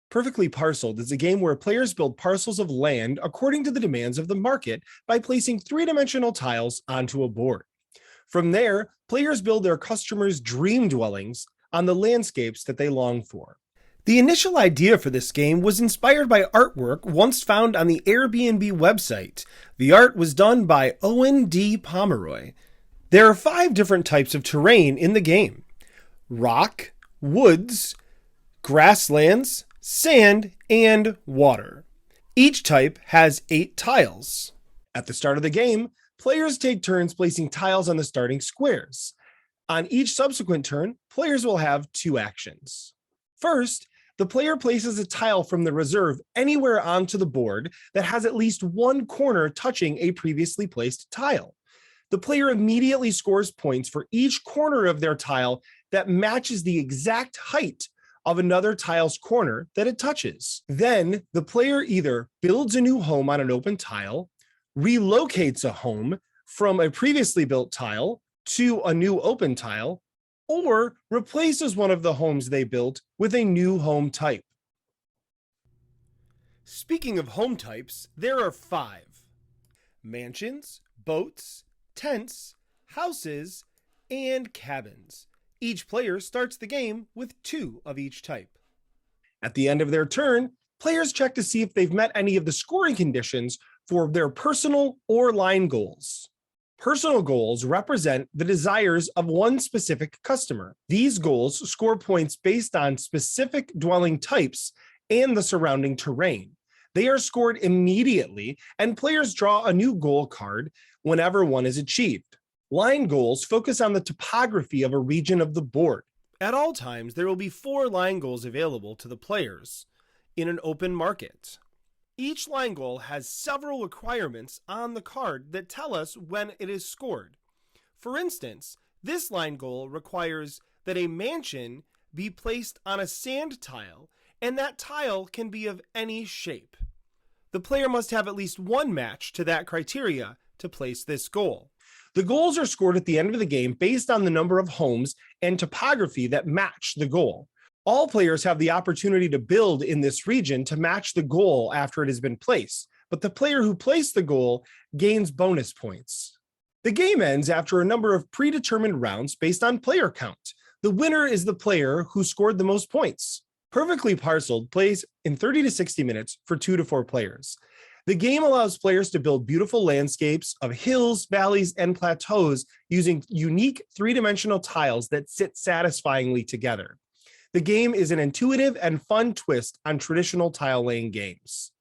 Perfectly Parceled is a game where players build parcels of land according to the demands of the market by placing three-dimensional tiles onto a board. From there, players build their customers' dream dwellings on the landscapes that they long for. The initial idea for this game was inspired by artwork once found on the Airbnb website. The art was done by Owen D. Pomeroy. There are 5 different types of terrain in the game: rock, woods, grasslands, sand, and water. Each type has 8 tiles. At the start of the game, players take turns placing tiles on the starting squares. On each subsequent turn, players will have 2 actions. First, the player places a tile from the reserve anywhere onto the board that has at least one corner touching a previously placed tile. The player immediately scores points for each corner of their tile that matches the exact height of another tile's corner that it touches. Then the player either builds a new home on an open tile, relocates a home from a previously built tile to a new open tile, or replaces one of the homes they built with a new home type. Speaking of home types, there are 5: mansions, boats, tents, houses, and cabins. Each player starts the game with 2 of each type. At the end of their turn, players check to see if they've met any of the scoring conditions for their personal or line goals. Personal goals represent the desires of one specific customer. These goals score points based on specific dwelling types and the surrounding terrain. They are scored immediately, and players draw a new goal card whenever one is achieved. Line goals focus on the topography of a region of the board. At all times, there will be 4 line goals available to the players in an open market. Each line goal has several requirements on the card that tell us when it is scored. For instance, this line goal requires that a mansion be placed on a sand tile, and that tile can be of any shape. The player must have at least one match to that criteria to place this goal. The goals are scored at the end of the game based on the number of homes and topography that match the goal. All players have the opportunity to build in this region to match the goal after it has been placed, but the player who placed the goal gains bonus points. The game ends after a number of predetermined rounds based on player count. The winner is the player who scored the most points. Perfectly Parceled plays in 30 to 60 minutes for 2 to 4 players. The game allows players to build beautiful landscapes of hills, valleys, and plateaus using unique 3-dimensional tiles that sit satisfyingly together. The game is an intuitive and fun twist on traditional tile laying games.